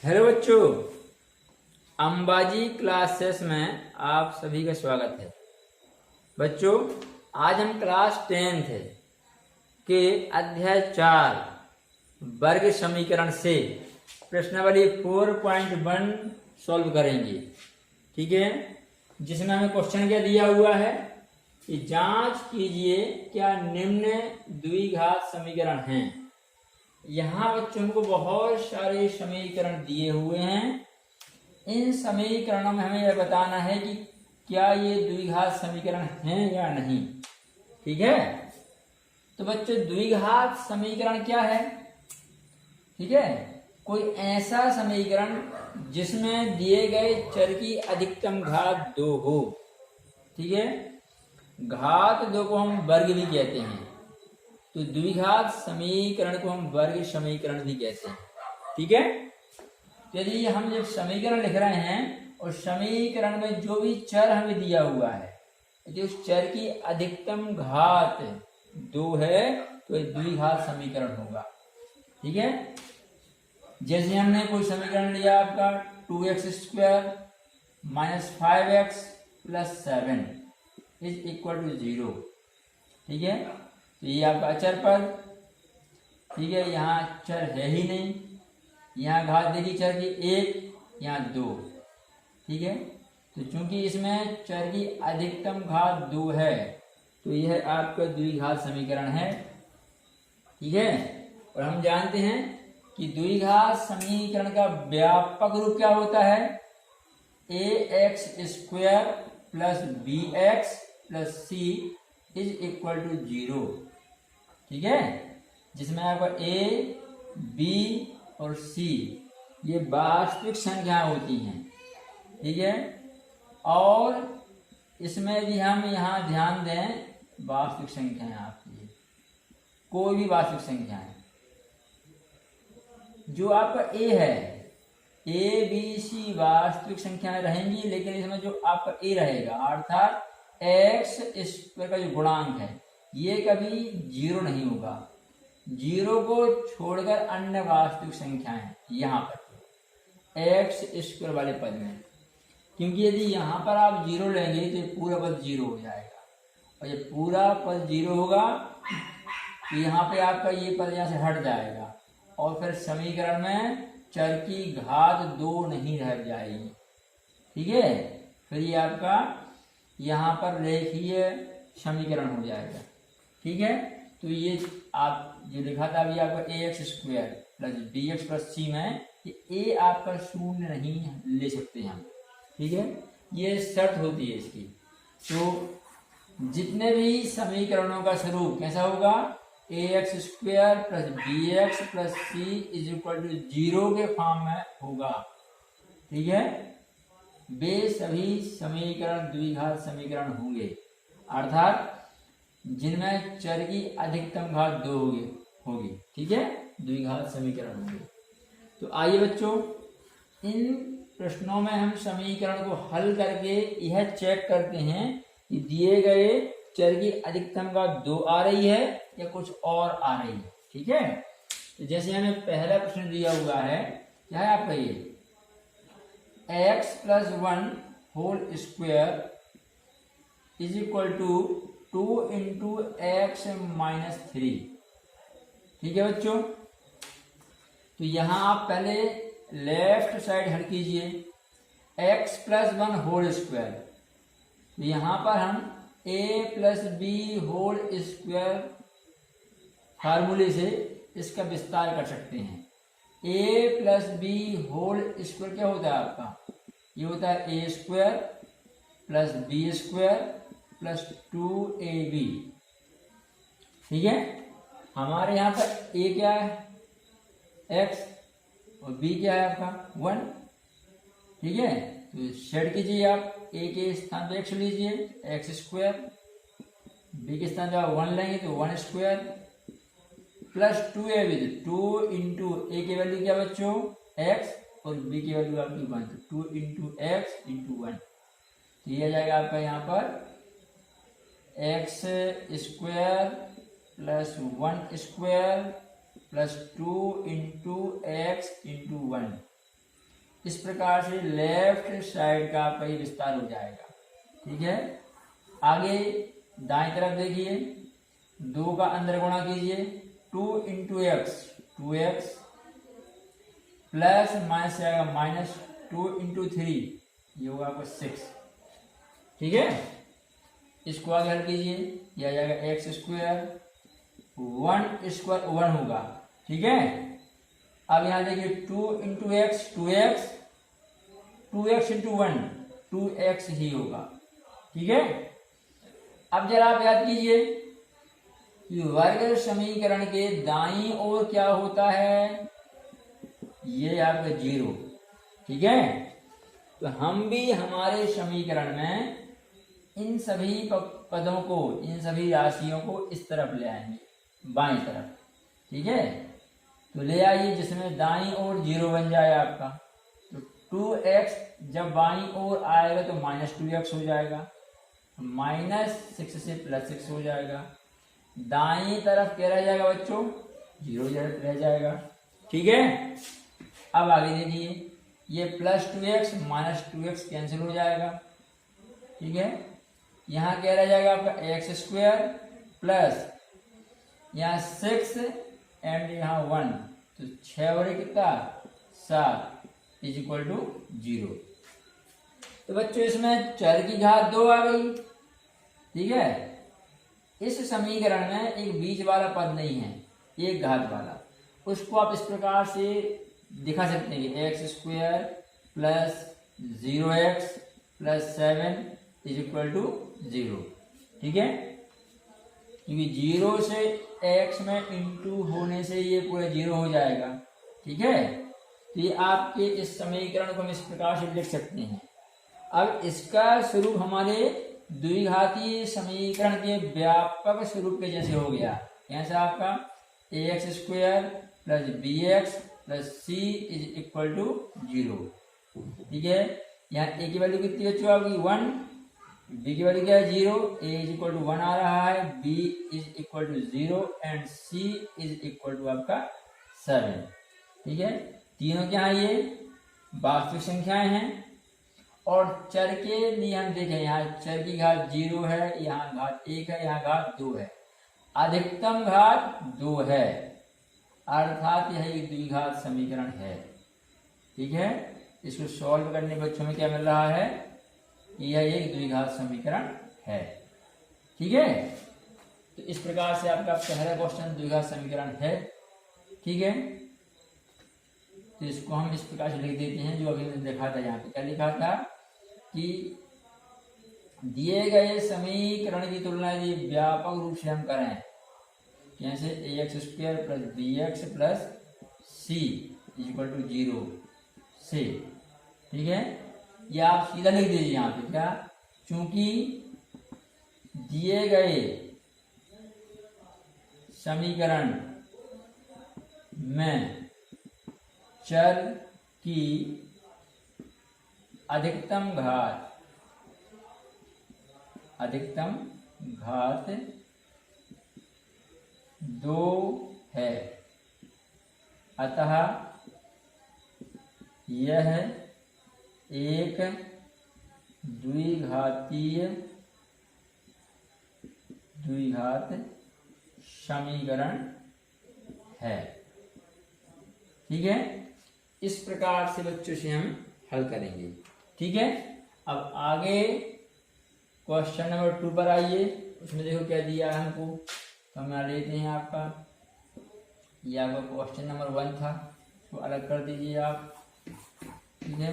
Hello बच्चों, Ambaji classes में आप सभी का स्वागत है। बच्चों, आज हम क्लास 10th के अध्याय 4 वर्ग समीकरण से प्रश्नावली 4.1 सॉल्व करेंगे। ठीक है, जिसमें हमें क्वेश्चन क्या दिया हुआ है कि जांच कीजिए क्या निम्न द्विघात समीकरण हैं। यहाँ बच्चों को बहुत सारे समीकरण दिए हुए हैं। इन समीकरणों में हमें यह बताना है कि क्या ये द्विघात समीकरण हैं या नहीं। ठीक है, तो बच्चों द्विघात समीकरण क्या है? ठीक है, कोई ऐसा समीकरण जिसमें दिए गए चर की अधिकतम घात 2 हो। ठीक है, घात 2 को हम वर्ग भी कहते हैं, तो द्विघात समीकरण को हम वर्ग समीकरण भी कहते हैं। ठीक है, यदि हम जब समीकरण लिख रहे हैं और समीकरण में जो भी चर हमें दिया हुआ है यदि उस चर की अधिकतम घात 2 है तो ये द्विघात समीकरण होगा। ठीक है, जैसे हमने कोई समीकरण लिया आपका 2x² - 5x + 7 = 0। ठीक है, तो ये आपका अचर पद। ठीक है, यहाँ चर है ही नहीं, यहाँ घात देखी चर की 1, यहाँ 2। ठीक है, तो चूंकि इसमें चर की अधिकतम घात 2 है तो यह आपका द्विघात समीकरण है। ठीक है, और हम जानते हैं कि द्विघात समीकरण का व्यापक रूप क्या होता है? ax² + bx + c = 0। ठीक है, जिसमें आपका a, b और c ये वास्तविक संख्याएं होती हैं। ठीक है, और इसमें यदि हम यहाँ ध्यान दें वास्तविक संख्याएं आपकी कोई भी वास्तविक संख्याएं जो आपका a है, a b c वास्तविक संख्याएं रहेंगी, लेकिन इसमें जो आपका a रहेगा अर्थात x² का जो गुणांक है ये कभी 0 नहीं होगा। 0 को छोड़कर अन्य वास्तविक संख्याएं यहाँ पर x² वाले पद में, क्योंकि यदि यहाँ पर आप 0 लेंगे तो ये पूरा पद 0 हो जाएगा, और ये पूरा पद 0 होगा तो यहाँ पे आपका ये पद यहाँ से हट जाएगा और फिर समीकरण में चर की घात 2 नहीं रह जाएगी। ठीक है, फिर ये आपका यहाँ पर रेखीय समीकरण हो जाएगा। ठीक है, तो ये आप जो लिखा था अभी आपका ax² + bx + c में ये a आपका 0 नहीं ले सकते हम। ठीक है, ये शर्त होती है इसकी। तो जितने भी समीकरणों का स्वरूप कैसा होगा? ax² + bx + c = 0 के फॉर्म में होगा। ठीक है, वे सभी समीकरण द्विघात समीकरण होंगे, अर्थात जिनमें चर की अधिकतम घात 2 होगी। ठीक है, द्विघात समीकरण होंगे। तो आइए बच्चों, इन प्रश्नों में हम समीकरण को हल करके यह चेक करते हैं कि दिए गए चर की अधिकतम घात 2 आ रही है या कुछ और आ रही है। ठीक है, तो जैसे हमें पहला प्रश्न दिया हुआ है, क्या है आपका ये x + 1² = 2 × x - 3। ठीक है बच्चों, तो यहां आप पहले लेफ्ट साइड हट कीजिए x + 1² तो यहां पर हम a + b² फार्मूले से इसका विस्तार कर सकते हैं। a + b² क्या होता है आपका? ये होता है a² + b² + 2ab। ठीक है, हमारे यहाँ पर a क्या है? x, और b क्या है आपका? 1। ठीक है, तो सेट कीजिए आप a के स्थान पर x लीजिए x², b के स्थान पर आप 1 लेंगे तो 1² + 2ab। 2 × a की वैल्यू क्या बच्चों? x, और b की वैल्यू आपकी 1, तो 2 × x × 1। तो ये आ जाएगा आपका यहाँ पर x² + 1² + 2 × x × 1। इस प्रकार से लेफ्ट साइड का आपका ये विस्तार हो जाएगा। ठीक है, आगे दाएं तरफ देखिए, 2 का अंदर गुणा कीजिए, 2 into x, 2x plus minus आएगा माइनस 2 इंटू 3, ये होगा आपका 6। ठीक है, इसको आगे हल कीजिए, यह आ जाएगा एक्स स्क्वायर, 1 स्क्वायर 1 होगा। ठीक है, अब यहां देखिए 2 into x 2x, 2x into 1 2x ही होगा। ठीक है, अब जरा आप याद कीजिए कि वर्ग समीकरण के दाईं ओर क्या होता है, ये आपका 0। ठीक है, तो हम भी हमारे समीकरण में इन सभी पदों को, इन सभी राशियों को इस तरफ ले आएंगे, बाईं तरफ। ठीक है, तो ले आइए जिसमें दाईं ओर 0 बन जाए आपका। तो 2x जब बाईं ओर आएगा तो माइनस 2x हो जाएगा, -6 से +6 हो जाएगा। दाईं तरफ क्या रह जाएगा बच्चों, 0 रह जाएगा। ठीक है, अब आगे देखिए, ये +2x -2x कैंसिल हो जाएगा। ठीक है, यहाँ क्या रह जाएगा आपका एक्स स्क्वायर प्लस यहाँ 6 एंड यहाँ 1, तो 6 और कितना 7 इज इक्वल टू 0। तो बच्चों इसमें चर की घात 2 आ गई। ठीक है, इस समीकरण में एक बीच वाला पद नहीं है, एक घात वाला, उसको आप इस प्रकार से दिखा सकते हैं कि x square plus 0x plus 7 is equal to 0। ठीक है, क्योंकि 0 से x में इंटू होने से ये पूरा 0 हो जाएगा। ठीक है, तो ये आपके इस समीकरण को हम इस प्रकार से लिख सकते हैं। अब इसका स्वरूप हमारे द्विघातीय समीकरण के व्यापक स्वरूप के जैसे हो गया। कैसा आपका ax square plus bx plus c is equal to 0। ठीक है, यहाँ a की वैल्यू कितनी बच्चों आपकी 1, b की वैल्यू क्या है 0, a इज इक्वल टू 1 आ रहा है, b is equal to 0 and c is equal to आपका 7। ठीक है, तीनों क्या है, ये वास्तविक संख्याएं हैं। और चर के लिए हम देखें, यहाँ चर की घात 0 है, यहाँ घात 1 है, यहाँ घात 2 है, अधिकतम घात 2 है, अर्थात यह एक द्विघात समीकरण है। ठीक है, इसको सॉल्व करने बच्चों में क्या मिल रहा है, यह एक द्विघात समीकरण है। ठीक है, तो इस प्रकार से आपका पहला क्वेश्चन द्विघात समीकरण है। ठीक है, तो इसको हम इस प्रकार से लिख देते हैं, जो अभी मैंने लिखा था, यहाँ पे क्या लिखा था कि दिए गए समीकरण की तुलना यदि व्यापक रूप से हम करें, कैसे ax square plus bx plus c is equal to 0 से। ठीक है, ये आप सीधा लिख दीजिए यहाँ पे, क्या, चूंकि दिए गए समीकरण में चर की अधिकतम घात 2 है, अतः यह एक द्विघात समीकरण है। ठीक है, इस प्रकार से बच्चों से हम हल करेंगे। ठीक है, अब आगे क्वेश्चन नंबर 2 पर आइए। उसमें देखो क्या दिया है हमको, तो हम यहाँ लेते हैं आपका, ये आपका क्वेश्चन नंबर 1 था, इसको अलग कर दीजिए आप। ठीक है,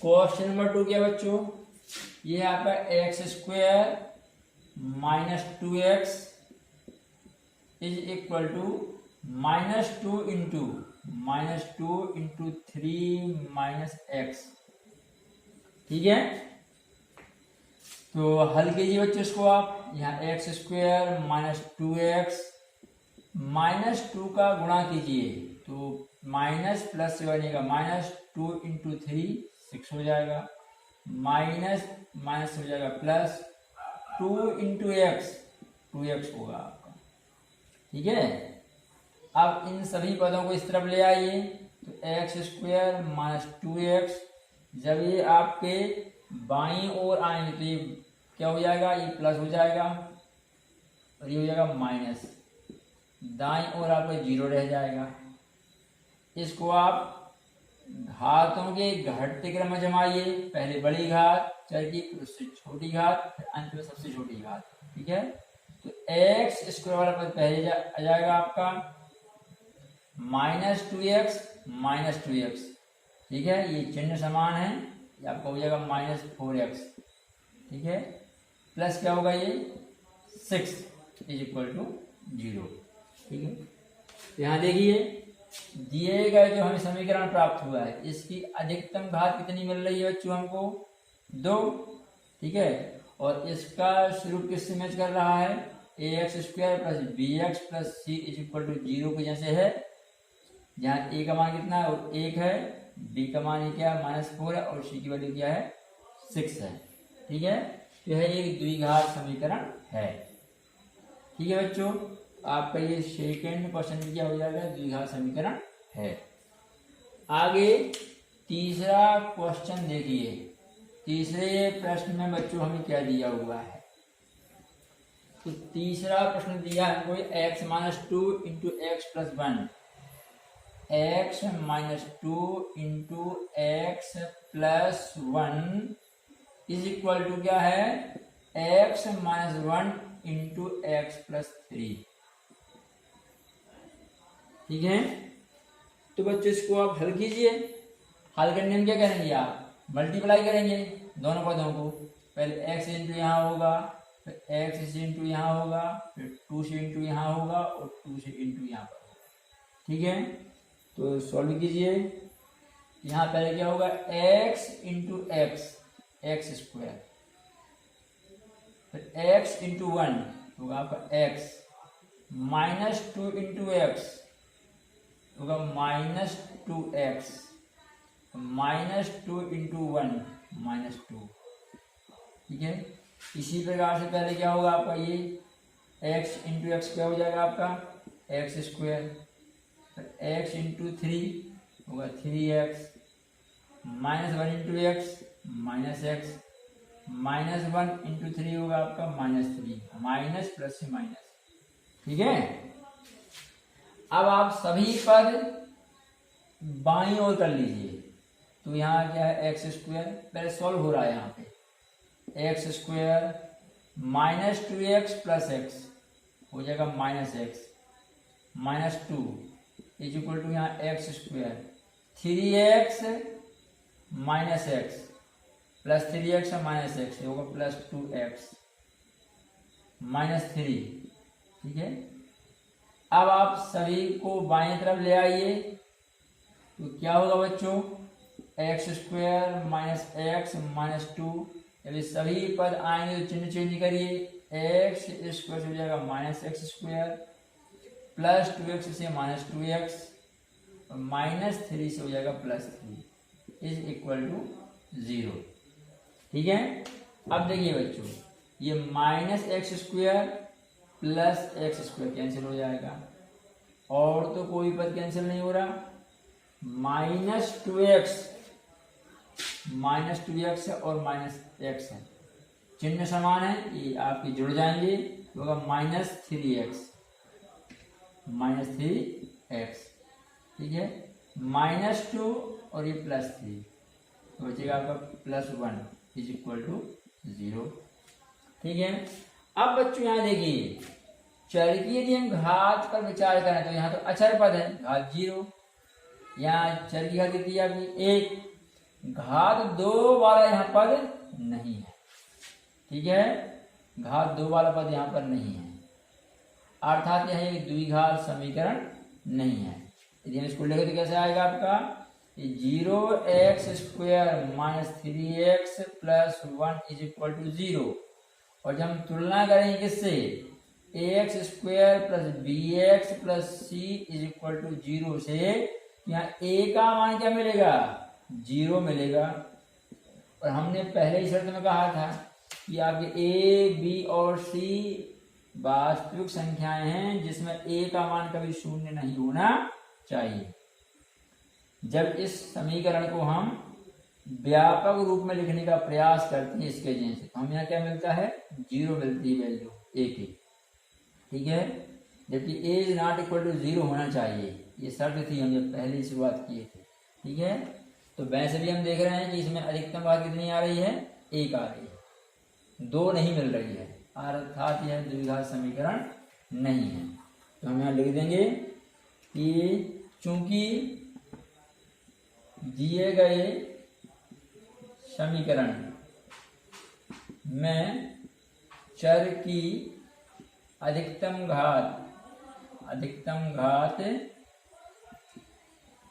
क्वेश्चन नंबर 2 क्या बच्चों, ये है आपका x square minus 2x is equal to -2 into 3 minus x. ठीक है, तो हल कीजिए बच्चों इसको आप। यहाँ एक्स स्क्वायर माइनस 2x -2 का गुणा कीजिए, तो माइनस प्लस से बनेगा -2 इंटू 3 6 हो जाएगा, माइनस माइनस हो जाएगा प्लस 2 इंटू एक्स 2x होगा आपका। ठीक है, अब इन सभी पदों को इस तरफ ले आइए, तो एक्स स्क्वायर माइनस 2x, जब ये आपके बाईं ओर आएंगे तो ये क्या हो जाएगा, ये प्लस हो जाएगा और ये हो जाएगा माइनस, दाईं ओर आपका 0 रह जाएगा। इसको आप घातों के घटते क्रम में जमाइए, पहले बड़ी घात चर की, उससे छोटी घात, फिर अंत में सबसे छोटी घात। ठीक है, तो एक्स स्क्वायर वाला पद पहले आ जाएगा आपका माइनस 2x माइनस 2x। ठीक है, ये चिन्ह समान है, ये आपका हो जाएगा माइनस 4x। ठीक है, प्लस क्या होगा, ये 6 इज इक्वल टू 0। ठीक है, तो यहाँ देखिए दिए गए जो हमें समीकरण प्राप्त हुआ है, इसकी अधिकतम घात कितनी मिल रही है बच्चों, हमको 2। ठीक है, और इसका स्वरूप किससे मैच कर रहा है, A X square plus B X plus C is equal to 0 के जैसे है, जहाँ ए का मान कितना है, 1 है, बी का मान क्या है, -4 है, और सी की वैल्यू क्या है, 6 है। ठीक है, तो यह एक द्विघात समीकरण है। ठीक है बच्चों, आपका ये सेकेंड क्वेश्चन क्या हो जाएगा, द्विघात समीकरण है। आगे तीसरा क्वेश्चन देखिए, तीसरे प्रश्न में बच्चों हमें क्या दिया हुआ है, तो तीसरा प्रश्न दिया है हमको x minus 2 into x plus 1, x minus 2 into x plus 1 is equal to क्या है, x minus 1 into x plus 3। ठीक है, तो बच्चों इसको आप हल कीजिए। हल करने में क्या करेंगे, आप मल्टीप्लाई करेंगे दोनों पदों को, पहले x इंटू यहाँ होगा, फिर x इंटू यहाँ होगा, फिर 2 से इंटू यहाँ होगा, और 2 से इंटू यहाँ पर होगा। ठीक है, तो सॉल्व कीजिए। यहाँ पहले क्या होगा, x इंटू एक्स स्क्वायर, फिर x इंटू 1 होगा आपका x, माइनस 2 इंटू एक्स होगा minus 2x, minus 2 into 1 minus 2। ठीक है, इसी प्रकार से पहले क्या होगा आपका, ये x इंटू एक्स क्या हो जाएगा आपका, एक्स स्क्वायर, फिर x इंटू 3 होगा 3x, minus 1 into x minus X, minus 1 into 3 होगा आपका -3, माइनस प्लस से माइनस। ठीक है, अब आप सभी पद बाईं ओर कर लीजिए, तो यहाँ क्या है, एक्स स्क्वायर पहले सॉल्व हो रहा है, यहाँ पे X square minus 2x plus X हो जाएगा minus X, minus 2 is equal to यहाँ X square 3x minus X plus 3x minus X होगा प्लस 2x माइनस 3। ठीक है, अब आप सभी को बाएं तरफ ले आइए, तो क्या होगा बच्चों, x square minus X minus 2, यदि सभी पद आएंगे तो चिन्ह चेंज करिए, एक्स स्क्वायर हो जाएगा minus x square, plus 2x से माइनस 2x, और माइनस 3 से हो जाएगा प्लस 3 इज इक्वल टू 0। ठीक है, अब देखिए बच्चों, ये minus x square plus x square cancel हो जाएगा, और तो कोई पद कैंसिल नहीं हो रहा, माइनस 2x और माइनस एक्स है, चिन्ह समान है, ये आपके जुड़ जाएंगे, तो होगा माइनस 3x। ठीक है, -2 और ये +3, तो बचेगा आपका +1 इज इक्वल टू 0। ठीक है, अब बच्चों यहाँ देखिए, चर की यदि हम घात पर विचार करें तो यहाँ तो अचर पद है, घात 0, यहाँ चर की घात कितनी है आपकी 1, घात 2 वाला यहाँ पद नहीं है। ठीक है, घात 2 वाला पद यहाँ पर नहीं है, अर्थात यह एक द्विघात समीकरण नहीं है। यदि हम इसको लिखें तो कैसे आएगा आपका, 0x square minus 3x plus 1 is equal to 0, और जब हम तुलना करेंगे किससे, ax square plus bx plus c is equal to 0 से, यहाँ a का मान क्या मिलेगा, 0 मिलेगा, और हमने पहले ही शर्त में कहा था कि आपके a b और c वास्तविक संख्याएं हैं जिसमें a का मान कभी शून्य नहीं होना चाहिए। जब इस समीकरण को हम व्यापक रूप में लिखने का प्रयास करते हैं इसके जैसे, तो हमें यहाँ क्या मिलता है, 0 मिलती है वैल्यू a की, ठीक है। जबकि a is not equal to 0 होना चाहिए, ये शर्त थी, हम जब पहले शुरुआत किए थे, ठीक है। तो वैसे भी हम देख रहे हैं कि इसमें अधिकतम बात कितनी आ रही है, 1 आ रही है, 2 नहीं मिल रही है, अर्थात यह द्विघात समीकरण नहीं है। तो हम यहाँ लिख देंगे कि चूंकि दिए गए समीकरण में चर की अधिकतम घात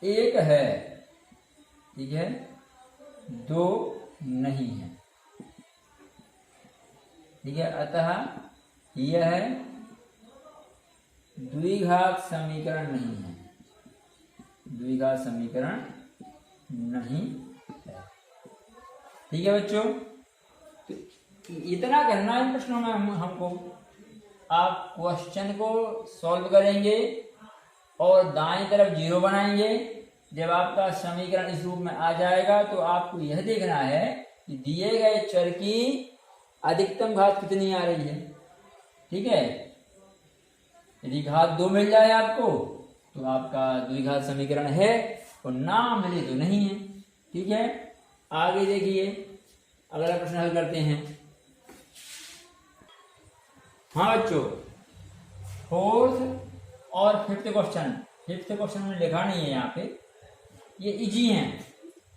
1 है, ठीक है, 2 नहीं है, ठीक है। अतः यह द्विघात समीकरण नहीं है, द्विघात समीकरण नहीं है, ठीक है बच्चों। तो इतना करना है प्रश्नों में हमको। आप क्वेश्चन को सॉल्व करेंगे और दाएं तरफ 0 बनाएंगे। जब आपका समीकरण इस रूप में आ जाएगा तो आपको यह देखना है कि दिए गए चर की अधिकतम घात कितनी आ रही है, ठीक है। यदि घात 2 मिल जाए आपको तो आपका द्विघात समीकरण है, और ना मिले तो नहीं है, ठीक है। आगे देखिए, अगला प्रश्न हल करते हैं। हाँ बच्चों, 4th और 5th क्वेश्चन में लिखा नहीं है यहाँ पे, ये इजी हैं,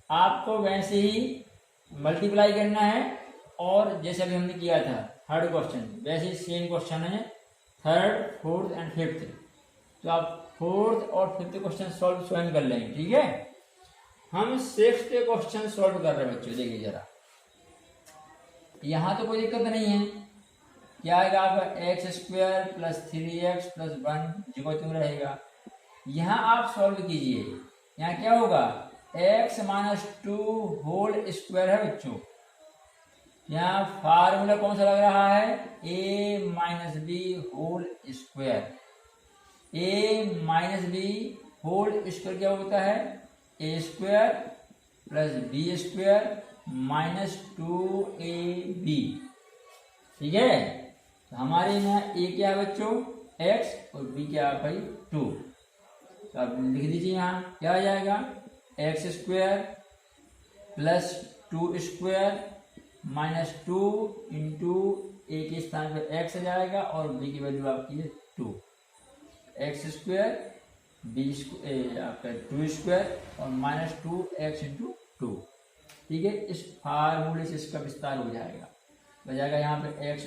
आपको वैसे ही मल्टीप्लाई करना है, और जैसे अभी हमने किया था 3rd क्वेश्चन, वैसे ही सेम क्वेश्चन है 3rd, 4th एंड 5th। तो आप 4th और 5th क्वेश्चन सॉल्व स्वयं कर लेंगे, ठीक है। हम 6th क्वेश्चन सॉल्व कर रहे हैं बच्चों, देखिए जरा, यहाँ तो कोई दिक्कत नहीं है। क्या आएगा आपका, x² + 3x + 1 जो तुम रहेगा। यहाँ आप सॉल्व कीजिए, यहाँ क्या होगा, x - 2 होल स्क्वायर है बच्चों। यहाँ फार्मूला कौन सा लग रहा है, a - b whole square. a - b whole square क्या होता है, a² + b² - 2ab, ठीक है। तो हमारे यहाँ a क्या है बच्चों, x, और b क्या है भाई 2। तो आप लिख दीजिए, यहाँ क्या आ जाएगा, x² + 2² - 2 इंटू a के स्थान पर x आ जाएगा, और b की वैल्यू आपकी है 2। x² आपका 2² और -2x इंटू 2, ठीक है। इस फार्मूले से इसका विस्तार हो जाएगा, बजाएगा यहाँ पे x²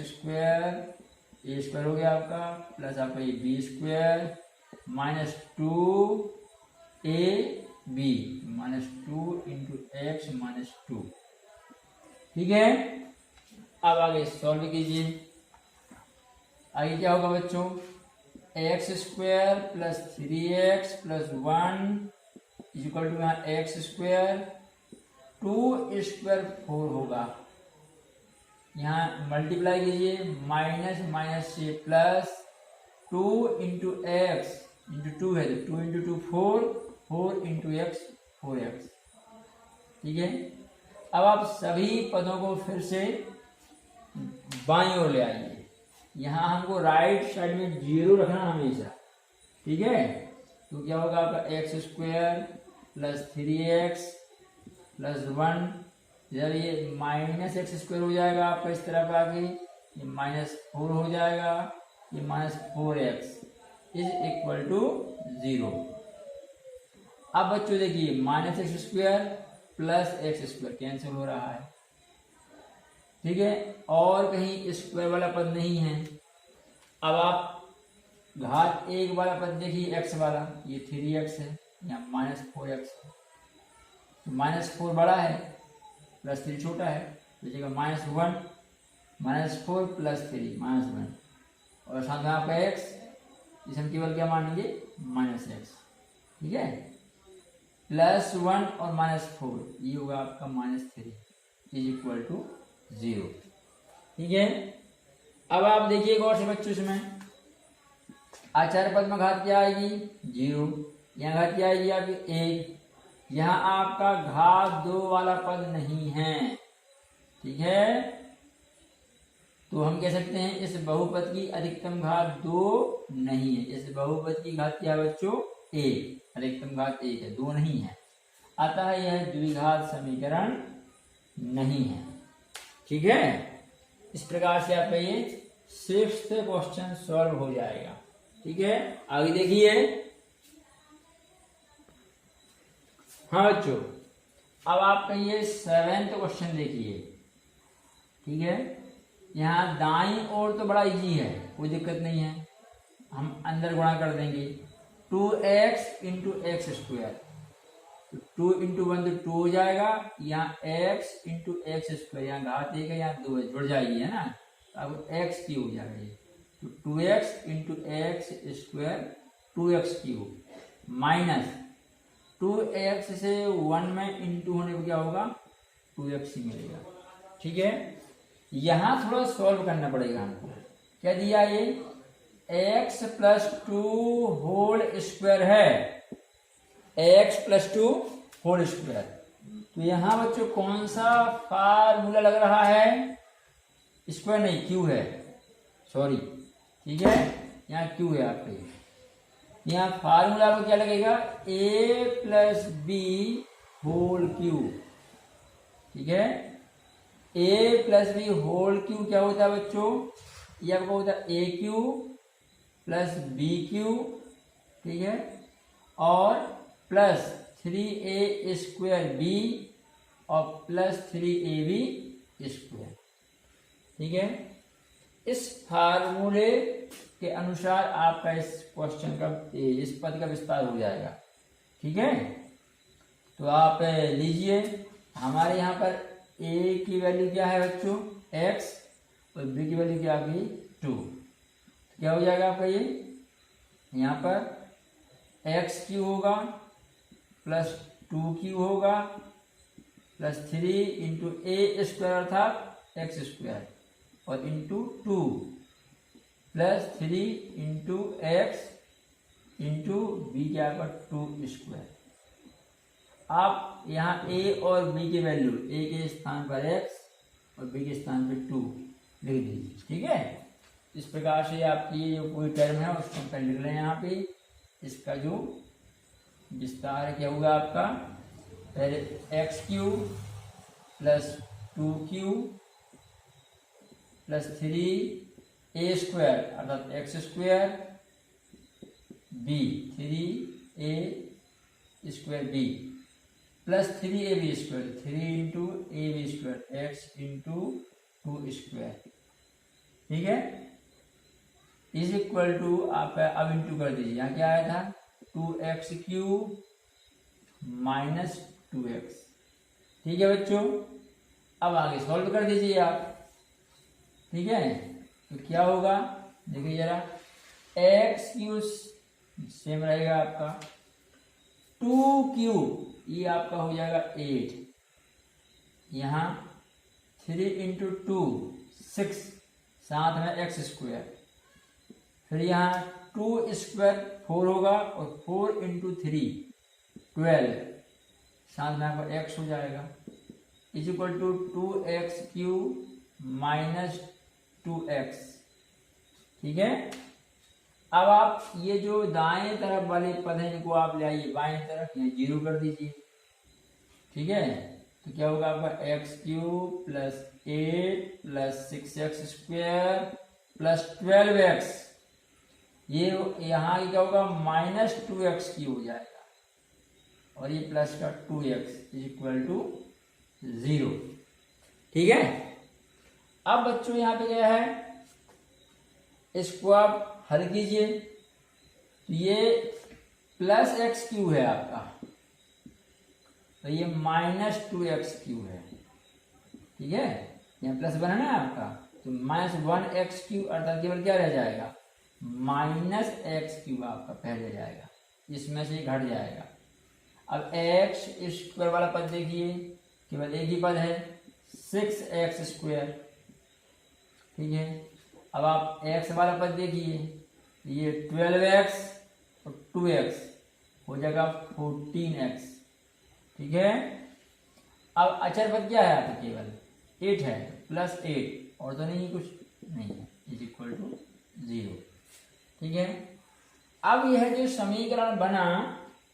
a² हो गया आपका, प्लस आपका ये b² - 2ab -2 इंटू x - 2, ठीक है। अब आगे सॉल्व कीजिए। आगे क्या होगा बच्चों, x² + 3x + 1 इक्वल टू यहाँ x², 2² 4 होगा। यहाँ मल्टीप्लाई कीजिए, माइनस से प्लस, 2 इंटू एक्स इंटू 2 है, तो 2 इंटू 2 4, 4 इंटू एक्स 4x, ठीक है। अब आप सभी पदों को फिर से बाईं ओर ले आइए। यहाँ हमको राइट साइड में 0 रखना हमेशा, ठीक है। तो क्या होगा आपका x² + 3x + 1, जब ये -x² हो जाएगा आपका इस तरफ आगे, ये -4 हो जाएगा, ये -4x = 0। अब बच्चों देखिए, -x² + x² कैंसिल हो रहा है, ठीक है, और कहीं स्क्वायर वाला पद नहीं है। अब आप घात 1 वाला पद देखिए, x वाला, ये 3x है, यहाँ -4x है, तो -4 बड़ा है, +3 छोटा है, तो जगह -1, -4 + 3 -1, और साथ में आपका x, इसे हम केवल क्या मानेंगे, -x, ठीक है। +1 और -4, ये होगा आपका -3 = 0, ठीक है। अब आप देखिए गौर से बच्चों, इसमें आचार्य पद में घात क्या आएगी 0, यहाँ घात क्या आएगी आपकी 1। यहाँ आपका घात 2 वाला पद नहीं है, ठीक है। तो हम कह सकते हैं इस बहुपद की अधिकतम घात 2 नहीं है। इस बहुपद की घात क्या है बच्चों 1, अधिकतम घात 1 है, 2 नहीं है। अतः यह द्विघात समीकरण नहीं है, ठीक है। इस प्रकार से आपका ये 6th क्वेश्चन सॉल्व हो जाएगा, ठीक है। आगे देखिए। हाँ बच्चों, अब आपका ये 7th क्वेश्चन देखिए, ठीक है। यहाँ दाईं ओर तो बड़ा इजी है, कोई दिक्कत नहीं है, हम अंदर गुणा कर देंगे 2x into x square. 2 into 1 तो 2 हो जाएगा, यहाँ x इंटू एक्स स्क्वायर, यहाँ घात 1 है, यहाँ 2 है, जुड़ जाएगी, है ना। तो अब x क्यूब हो जाएगा ये, तो 2x into x square 2x cube minus 2x से 1 में इंटू होने पर क्या होगा 2x ही मिलेगा, ठीक है। यहाँ थोड़ा सॉल्व करना पड़ेगा हमको। क्या दिया ये x प्लस 2 होल स्क्वायर है, x प्लस 2 होल स्क्वायर। तो यहाँ बच्चों कौन सा फार्मूला लग रहा है, स्क्वायर नहीं क्यू है, सॉरी, ठीक है। यहाँ क्यू है आपके, यहाँ फार्मूला को क्या लगेगा a plus B whole cube, ठीक है। a plus B whole cube क्या होता है बच्चों, ये आपको होता है A cube plus B cube, ठीक है, और प्लस 3a स्क्वायर बी और प्लस 3ab स्क्वायर, ठीक है। इस फार्मूले के अनुसार आपका इस क्वेश्चन का इस पद का विस्तार हो जाएगा, ठीक है। तो आप लीजिए, हमारे यहाँ पर a की वैल्यू क्या है बच्चों x और b की वैल्यू क्या आ गई 2। क्या हो जाएगा आपका ये, यहाँ पर x क्यू होगा प्लस 2 क्यू होगा प्लस 3 इंटू ए स्क्वायर अर्थात एक्स स्क्वायर और into 2 plus 3 into x into B क्या होगा 2 स्क्वायर। आप यहाँ a और b की वैल्यू, a के स्थान पर x और b के स्थान पर 2 लिख दीजिए, ठीक है। इस प्रकार से आपकी ये जो कोई टर्म है उसको हम लिख लें यहाँ पे। इसका जो विस्तार क्या होगा आपका, पहले X Q plus 2q plus 3a square अर्थात x square b 3a square b plus 3ab square 3 into A B square X into 2 square, ठीक है, इज इक्वल टू आप अब इंटू कर दीजिए। यहाँ क्या आया था 2x क्यूब माइनस 2x, ठीक है बच्चों। अब आगे सॉल्व कर दीजिए आप, ठीक है। तो क्या होगा देखिए जरा, x क्यूब सेम रहेगा आपका, 2 क्यूब ये आपका हो जाएगा 8, यहाँ 3 इंटू 2 6 साथ में एक्स स्क्वायर, फिर यहाँ 2 स्क्वायर 4 होगा और 4 इंटू 3 12 साथ में आपका एक्स हो जाएगा is equal to 2x cube minus 2x, ठीक है। अब आप ये जो दाएं तरफ वाले पद हैं इनको आप ले आइए बाएं तरफ, यहाँ 0 कर दीजिए, ठीक है। तो क्या होगा आपका x cube plus 8 plus 6x square plus 12x, ये यहाँ क्या होगा माइनस 2x की हो जाएगा और ये प्लस का 2x इज इक्वल टू 0, ठीक है। अब बच्चों यहाँ पे क्या है, इसको आप हल कीजिए। तो ये प्लस एक्स क्यू है आपका, तो ये माइनस 2x क्यू है, ठीक है। यहाँ प्लस 1 है ना आपका, तो माइनस 1x क्यू अर्थात केवल क्या रह जाएगा माइनस एक्स क्यू आपका पहले जाएगा, इसमें से घट जाएगा। अब एक्स स्क्वायर वाला पद देखिए, केवल एक ही पद है 6x स्क्वायर, ठीक है। अब आप x वाला पद देखिए, ये 12x और 2x हो जाएगा 14x, ठीक है। अब अचर पद क्या है आपका, केवल 8 है, प्लस 8 और तो नहीं, कुछ नहीं है, इज इक्वल टू 0, ठीक है। अब यह जो समीकरण बना,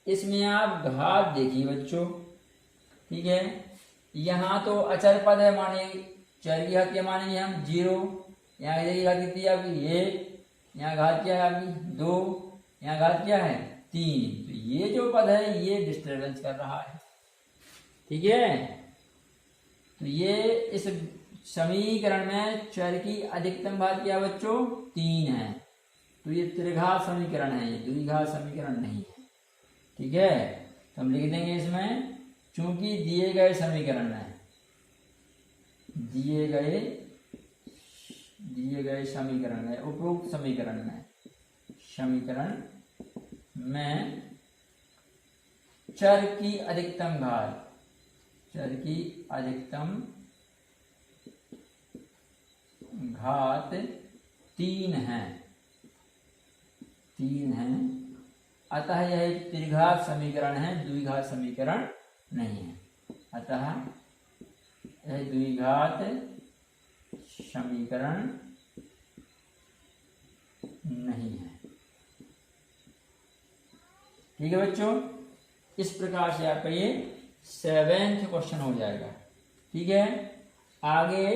इसमें आप घात देखिए बच्चों, ठीक है। यहाँ तो अचर पद है, माने चर की घात क्या मानेंगे हम 0, यहाँ की घात कितनी है आपकी 1, यहाँ घात क्या है आपकी 2, यहाँ घात क्या है 3। तो ये जो पद है ये डिस्टर्बेंस कर रहा है, ठीक है। तो ये इस समीकरण में चर की अधिकतम घात क्या बच्चों 3 है, तो ये त्रिघात समीकरण है, ये द्विघात समीकरण नहीं है, ठीक है। तो हम लिख देंगे इसमें, चूंकि दिए गए समीकरण में, दिए गए समीकरण में, उपरोक्त समीकरण में चर की अधिकतम घात 3 है, अतः यह एक त्रिघात समीकरण है, द्विघात समीकरण नहीं है, अतः यह द्विघात समीकरण नहीं है, ठीक है बच्चों। इस प्रकार से आपका ये 7th क्वेश्चन हो जाएगा, ठीक है। आगे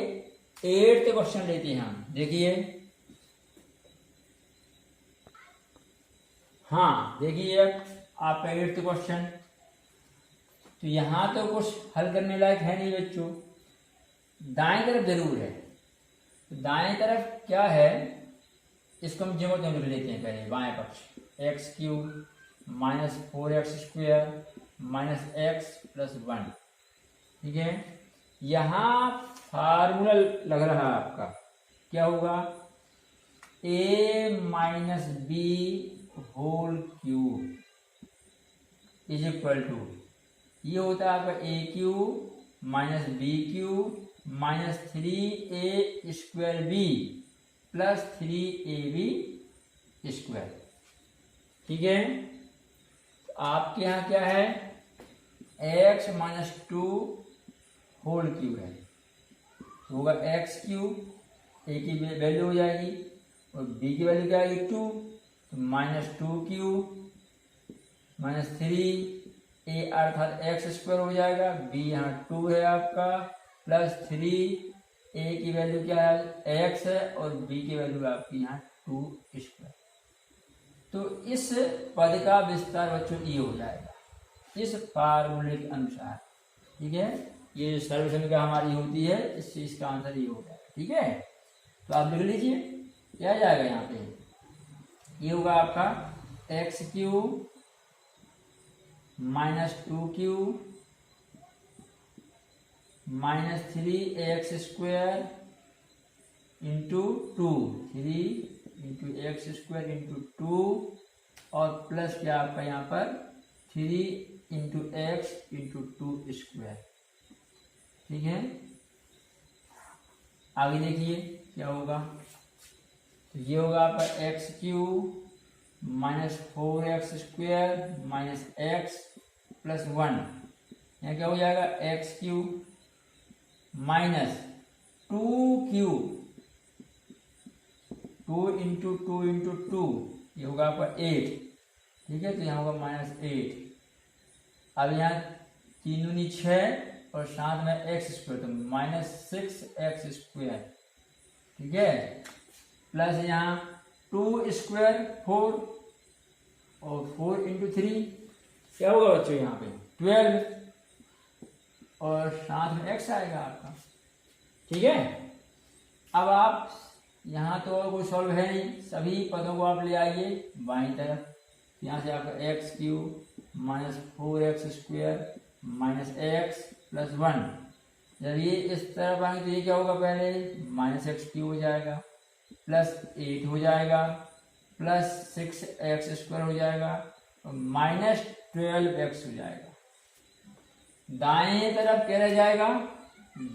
8th क्वेश्चन लेते हैं हम, देखिए। हाँ देखिए आपका 8th क्वेश्चन, तो यहां तो कुछ हल करने लायक है नहीं बच्चों, दाएं तरफ जरूर है। तो दाएं तरफ क्या है, इसको हम जो लिख लेते हैं पहले, बाएं पक्ष x³ minus 4x² minus x plus 1, ठीक है। यहां फार्मूला लग रहा है आपका, क्या होगा a minus b whole cube is equal to, ये होता है आपका a³ minus b³ minus 3a² plus 3ab², ठीक है। तो आपके यहाँ क्या है, x माइनस 2 होल क्यूब है, तो होगा x³, a की वैल्यू हो जाएगी और b की वैल्यू क्या आएगी 2, तो माइनस 2³ माइनस 3a अर्थात x² हो जाएगा, b यहाँ 2 है आपका, प्लस 3a की वैल्यू क्या है x है और b की वैल्यू आपकी यहाँ 2²। तो इस पद का विस्तार बच्चों ये हो जाएगा इस फार्मूले के अनुसार, ठीक है। ये जो सर्व समीकरण हमारी होती है, इससे इसका आंसर ये हो जाएगा, ठीक है। तो आप लिख लीजिए क्या जाएगा यहाँ पे, ये होगा आपका x³ minus 2³ minus 3ax² into 2, 3 into x² into 2 और प्लस क्या आपका यहाँ पर 3 इंटू x इंटू 2², ठीक है। आगे देखिए क्या होगा, तो ये होगा आपका x³ minus 4x² minus x plus 1, यहाँ क्या हो जाएगा x³ माइनस 2³ 2 इंटू 2 इंटू 2, ये होगा आपका 8, ठीक है। तो यहाँ होगा माइनस 8। अब यहाँ 3 दूनी 6 और साथ में x², तो माइनस 6x², ठीक है। प्लस यहाँ 2² 4 और 4 इंटू 3 क्या होगा बच्चों यहाँ पे 12 और साथ में x आएगा आपका, ठीक है। अब आप यहाँ तो और कोई सॉल्व है नहीं, सभी पदों को आप ले आइए बाईं तरफ, यहाँ से आपका x³ minus 4x² minus x plus 1, जब ये इस तरफ आएंगे तो ये क्या होगा, पहले माइनस x³ हो जाएगा, प्लस 8 हो जाएगा, प्लस 6x² हो जाएगा और माइनस 12x हो जाएगा। दाएं तरफ क्या रह जाएगा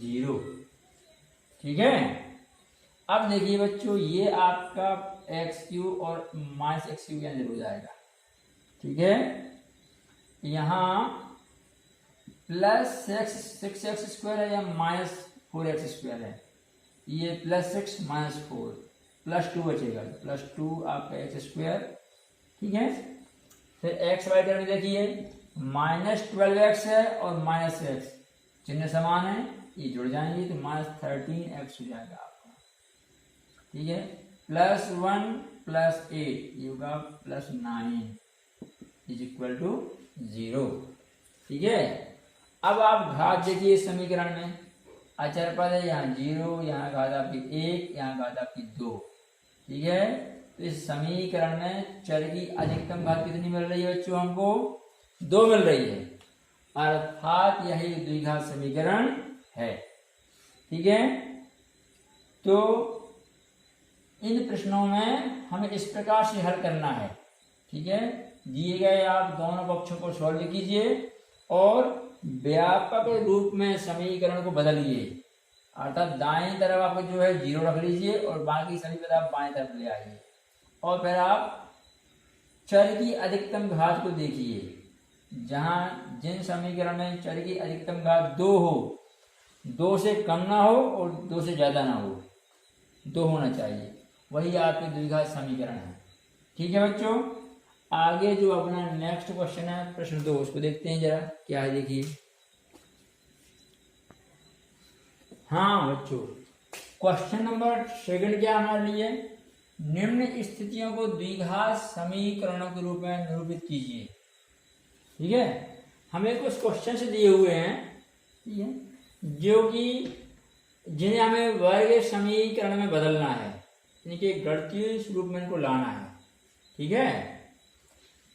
0, ठीक है। अब देखिए बच्चों, ये आपका एक्स क्यूब और माइनस एक्स क्यूब कैंसिल हो जाएगा, ठीक है। यहाँ प्लस सिक्स एक्स स्क्वायर है या माइनस 4x स्क्वायर है, ये प्लस 6 माइनस 4 प्लस 2 बचेगा, प्लस 2 आपका एक्स स्क्वायर, ठीक है। फिर एक्स वाई टर्म में देखिए माइनस 12x है और माइनस एक्स चिन्ह समान है, ये जुड़ जाएंगे तो माइनस 13x हो जाएगा आपका, ठीक है। प्लस 1 प्लस 8 ये होगा प्लस 9 इज इक्वल टू 0, ठीक है। अब आप घात देखिए समीकरण में, अचर पद है, यहाँ 0, यहाँ घात आपकी 1, यहाँ घात आपकी 2, ठीक है। तो इस समीकरण में चर की अधिकतम घात कितनी मिल रही है बच्चों? हमको 2 मिल रही है, अर्थात यही द्विघात समीकरण है, ठीक है। तो इन प्रश्नों में हमें इस प्रकार से हल करना है, ठीक है। दिए गए आप दोनों पक्षों को सॉल्व कीजिए और व्यापक रूप में समीकरण को बदलिए, अर्थात दाएं तरफ आपको जो है 0 रख लीजिए और बाकी सभी पद आप बाएं तरफ ले आइए, और फिर आप चर की अधिकतम घात को देखिए, जहां जिन समीकरण में चर की अधिकतम घात 2 हो, 2 से कम ना हो और 2 से ज्यादा ना हो, 2 होना चाहिए, वही आपके द्विघात समीकरण है, ठीक है बच्चों। आगे जो अपना नेक्स्ट क्वेश्चन है प्रश्न 2, उसको देखते हैं जरा क्या है, देखिए। हाँ बच्चों, क्वेश्चन नंबर 2 क्या हमारे लिए, निम्न स्थितियों को द्विघात समीकरणों के रूप में निरूपित कीजिए, ठीक है। हमें कुछ क्वेश्चन से दिए हुए हैं, ठीक है, जो कि जिन्हें हमें वर्ग समीकरण में बदलना है, इनके गणितीय रूप में इनको लाना है, ठीक है।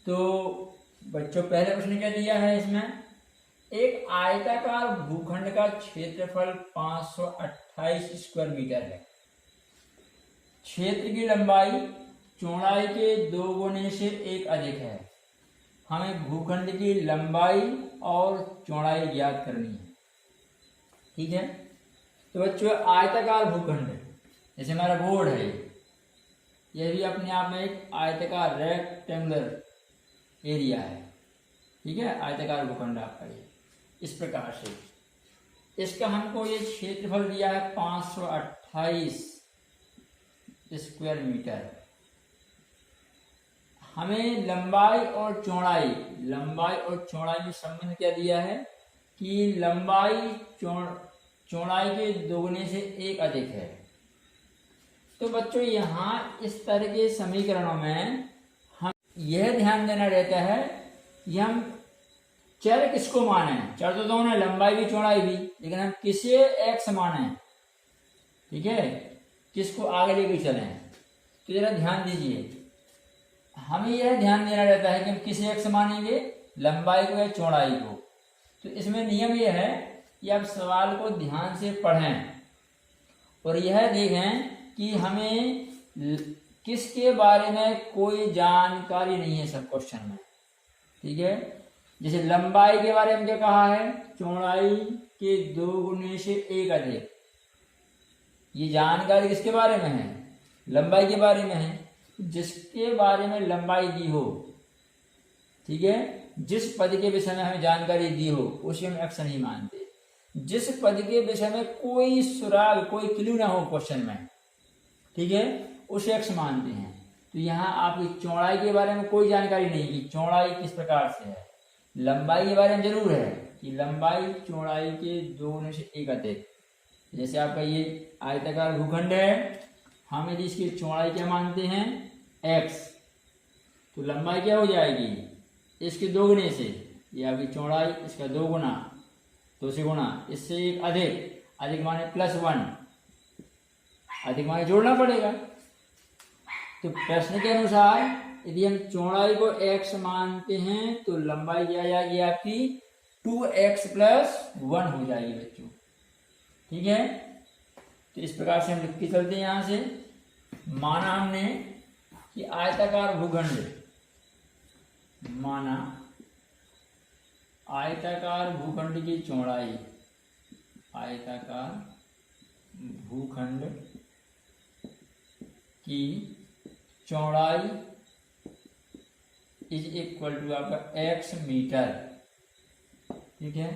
तो बच्चों पहले प्रश्न क्या दिया है इसमें, एक आयताकार भूखंड का क्षेत्रफल 528 स्क्वायर मीटर है, क्षेत्र की लंबाई चौड़ाई के 2 गुने से 1 अधिक है, हमें भूखंड की लंबाई और चौड़ाई ज्ञात करनी है, ठीक है। तो बच्चों आयताकार भूखंड, जैसे हमारा बोर्ड है, यह भी अपने आप में एक आयताकार रेक्टेंगुलर एरिया है, ठीक है, आयताकार भूखंड आपका ये इस प्रकार से। इसका हमको ये क्षेत्रफल दिया है 528 स्क्वायर मीटर, हमें लंबाई और चौड़ाई में संबंध क्या दिया है कि लंबाई चौड़ाई के 2 गुने से 1 अधिक है। तो बच्चों यहाँ इस तरह के समीकरणों में हम यह ध्यान देना रहता है कि हम चर किसको माने, चर तो दोनों है, लंबाई भी चौड़ाई भी, लेकिन हम किसे x माने, ठीक है, किसको आगे लेके चले। तो जरा ध्यान दीजिए, हमें यह ध्यान देना रहता है कि हम किसे x मानेंगे, लंबाई को या चौड़ाई को। तो इसमें नियम यह है कि आप सवाल को ध्यान से पढ़ें और यह देखें कि हमें किसके बारे में कोई जानकारी नहीं है सब क्वेश्चन में, ठीक है। जैसे लंबाई के बारे में क्या कहा है, चौड़ाई के 2 गुने से 1 अधिक, ये जानकारी किसके बारे में है, लंबाई के बारे में है। जिसके बारे में लंबाई दी हो, ठीक है, जिस पद के विषय में हमें जानकारी दी हो उसे हम एक्स नहीं मानते। जिस पद के विषय में कोई सुराग, कोई क्लू ना हो क्वेश्चन में, ठीक है, उसे एक्स मानते हैं। तो यहाँ आपकी चौड़ाई के बारे में कोई जानकारी नहीं कि चौड़ाई किस प्रकार से है, लंबाई के बारे में जरूर है कि लंबाई चौड़ाई के 2 गुने से 1 अधिक। जैसे आपका ये आयताकार भूखंड है, हम यदि इसकी चौड़ाई क्या मानते हैं, x, तो लंबाई क्या हो जाएगी, इसके 2 गुने से, ये आपकी चौड़ाई इसका 2 गुना, 2 से गुना, इससे 1 अधिक, अधिक माने +1, अधिक माने जोड़ना पड़ेगा। तो प्रश्न के अनुसार यदि हम चौड़ाई को x मानते हैं तो लंबाई क्या आ जाएगी आपकी 2x + 1 हो जाएगी बच्चों, ठीक है। तो इस प्रकार से हम लिख के चलते हैं। यहां से माना हमने कि आयताकार भूखंड, माना आयताकार भूखंड की चौड़ाई, आयताकार भूखंड की चौड़ाई इज इक्वल टू आपका x मीटर, ठीक है।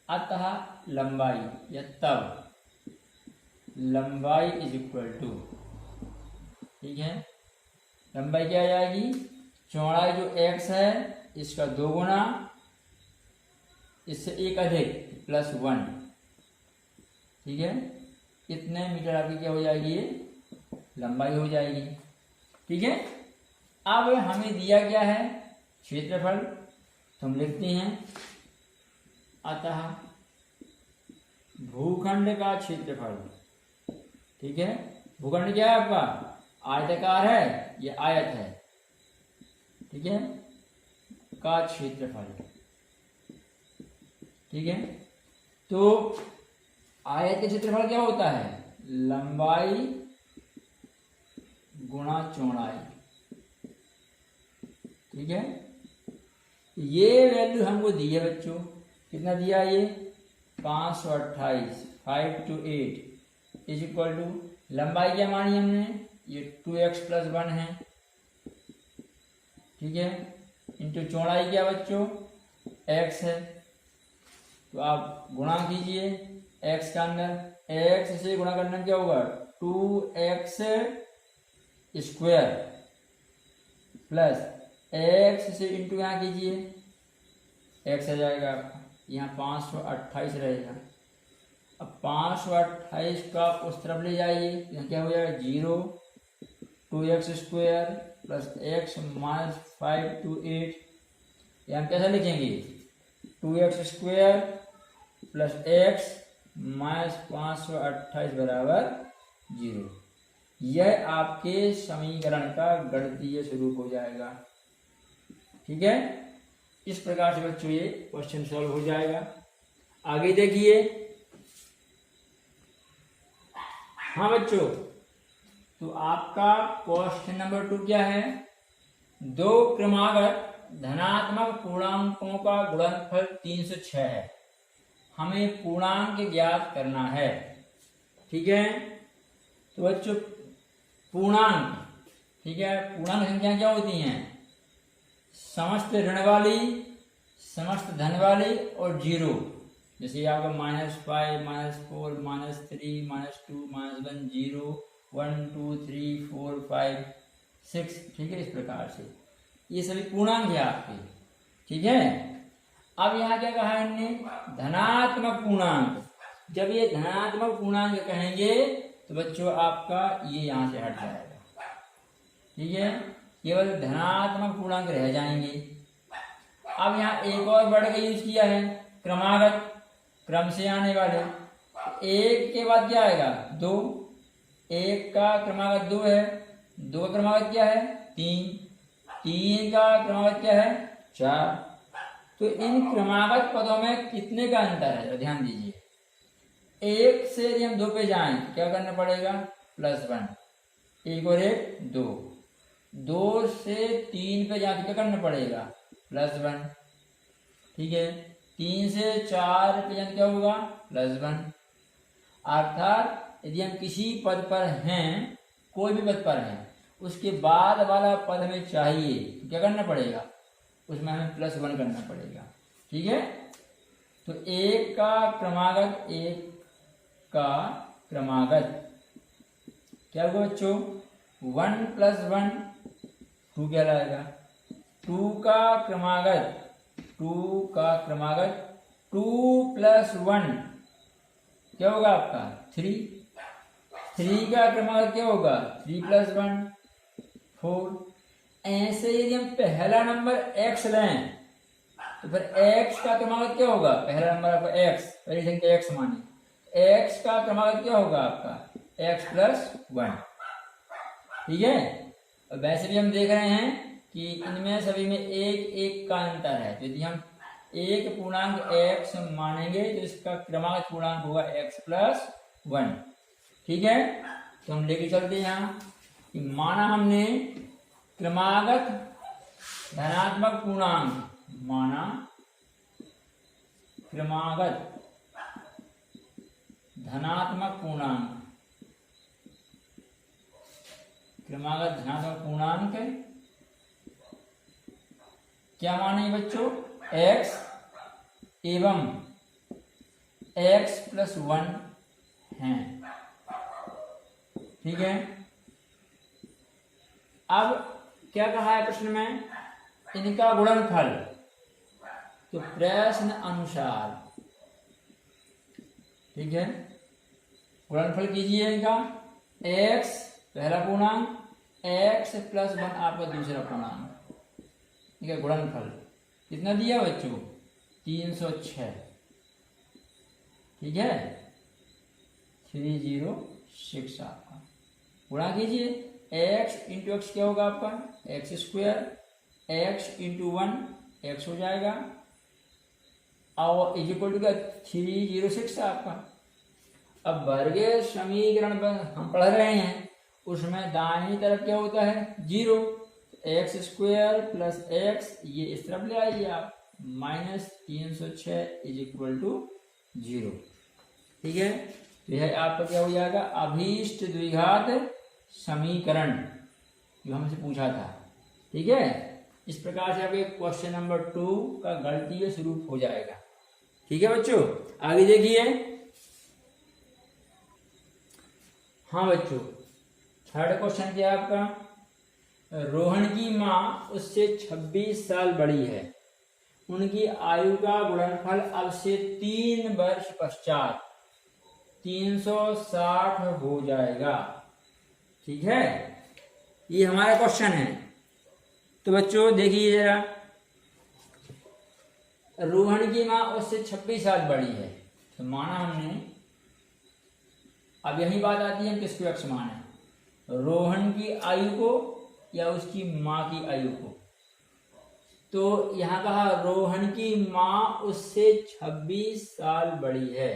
अतः लंबाई या तब लंबाई इज इक्वल टू, ठीक है, लंबाई क्या आ जाएगी, चौड़ाई जो x है इसका 2 गुना, इससे 1 अधिक +1, ठीक है। कितने मीटर आपकी क्या हो जाएगी, ये लंबाई हो जाएगी, ठीक है। अब हमें दिया गया है क्षेत्रफल, तो हम लिखते हैं अतः भूखंड का क्षेत्रफल, ठीक है। भूखंड क्या है आपका, आयताकार है, ये आयत है, ठीक है, का क्षेत्रफल, ठीक है। तो आयत का क्षेत्रफल क्या होता है, लंबाई गुणा चौड़ाई, ठीक है। ये वैल्यू हमको दी है बच्चों, कितना दिया ये 528, 5 to 8 इज इक्वल टू, लंबाई क्या मानी हमने, ये 2x + 1 है, ठीक है, इंटू चौड़ाई क्या बच्चों x है, तो आप गुणा कीजिए x का अंदर, x से गुणा करने में क्या होगा 2x स्क्वायर प्लस x से इंटू यहाँ कीजिए, x आ जाएगा यहाँ 528 रहेगा। अब 528 का आप उस तरफ ले जाइए, यहाँ क्या हो जाएगा 0, 2x square plus x minus 5 to 8, यहाँ कैसे लिखेंगे 2x square plus x minus 528 बराबर 0। यह आपके समीकरण का गणितीय स्वरूप हो जाएगा, ठीक है। इस प्रकार से बच्चों ये क्वेश्चन सॉल्व हो जाएगा। आगे देखिए, हाँ बच्चों, तो आपका क्वेश्चन नंबर 2 क्या है, 2 क्रमागत धनात्मक पूर्णांकों का गुणनफल 306 है, हमें पूर्णांक ज्ञात करना है, ठीक है। तो बच्चों पूर्णांक, ठीक है, पूर्णांक संख्या क्या होती हैं, समस्त ऋण वाली, समस्त धन वाली और 0, जैसे आपका -5, -4, -3, -2, -1, 0, 1 2 3 4 5 6, ठीक है। इस प्रकार से ये सभी पूर्णांक है आपके, ठीक है। अब यहाँ क्या कहा है इनने, धनात्मक पूर्णांक। जब ये धनात्मक पूर्णांक कहेंगे तो बच्चों आपका ये यहाँ से हट जाएगा, ठीक है, केवल धनात्मक पूर्णांक रह जाएंगे। अब यहाँ एक और वर्ड का यूज किया है, क्रमागत, क्रम से आने वाले। एक के बाद क्या आएगा 2, एक का क्रमागत 2 है, 2 का क्रमागत क्या है 3, 3 का क्रमागत क्या है 4। तो इन क्रमागत पदों में कितने का अंतर है, ध्यान दीजिए। 1 से यदि हम 2 पे जाएं क्या करना पड़ेगा +1, 1 और 1 2, 2 से 3 पे जाके क्या करना पड़ेगा +1, ठीक है। 3 से 4 पे जाके क्या होगा +1। अर्थात यदि हम किसी पद पर हैं, कोई भी पद पर हैं, उसके बाद वाला पद हमें चाहिए, क्या करना पड़ेगा, उसमें हमें +1 करना पड़ेगा, ठीक है। तो 1 का क्रमागत, 1 का क्रमागत क्या होगा बच्चों 1 + 1 2 क्या लाएगा, 2 का क्रमागत, 2 का क्रमागत 2 + 1 क्या होगा आपका 3, 3 का क्रमागत क्या होगा 3 + 1 4। ऐसे यदि हम पहला नंबर x लें तो फिर x का क्रमागत क्या होगा, पहला नंबर आपका x, पहली संख्या x माने, x का क्रमागत क्या होगा आपका x + 1, ठीक है। और वैसे भी हम देख रहे हैं कि इनमें सभी में 1 1 का अंतर है, तो यदि हम एक पूर्णांक x मानेंगे तो इसका क्रमागत पूर्णांक होगा x + 1, ठीक है। तो हम लेके चलते हैं यहाँ कि माना हमने क्रमागत धनात्मक पूर्णांक, माना क्रमागत धनात्मक पूर्णांक क्रमागत ध्यान और पूर्णांक क्या माने बच्चों, x एवं x प्लस 1 हैं। ठीक है, अब क्या कहा है प्रश्न में, इनका गुणनफल। तो प्रश्न अनुसार, ठीक है, गुणनफल कीजिए इनका। x पहला पूर्णांक, x प्लस 1 आपका दूसरा पूर्णांक, ठीक है। गुणनफल कितना दिया बच्चों, 306, ठीक है, 306 आपका। गुणा कीजिए, x इंटू एक्स क्या होगा आपका, x square, x into 1 x हो जाएगा, और इज इक्वल टू क्या, 306 आपका। अब वर्गीय समीकरण पर हम पढ़ रहे हैं, उसमें दाहिनी तरफ क्या होता है, 0। एक्स स्क्वायर प्लस एक्स, ये इस तरफ ले आइए आप, माइनस 306 इज इक्वल टू 0। ठीक है, तो यह आपका क्या हो जाएगा, अभीष्ट द्विघात समीकरण जो हमसे पूछा था। ठीक है, इस प्रकार से आपके क्वेश्चन नंबर 2 का गणितीय स्वरूप हो जाएगा। ठीक है बच्चों, आगे देखिए। हाँ बच्चों, थर्ड क्वेश्चन क्या है आपका, रोहन की माँ उससे 26 साल बड़ी है, उनकी आयु का गुणनफल अब से 3 वर्ष पश्चात 360 हो जाएगा। ठीक है, ये हमारा क्वेश्चन है। तो बच्चों देखिए जरा, रोहन की माँ उससे 26 साल बड़ी है, तो माना हमने, अब यही बात आती है हम किसको एक्स माने, रोहन की आयु को या उसकी माँ की आयु को। तो यहाँ कहा रोहन की माँ उससे 26 साल बड़ी है।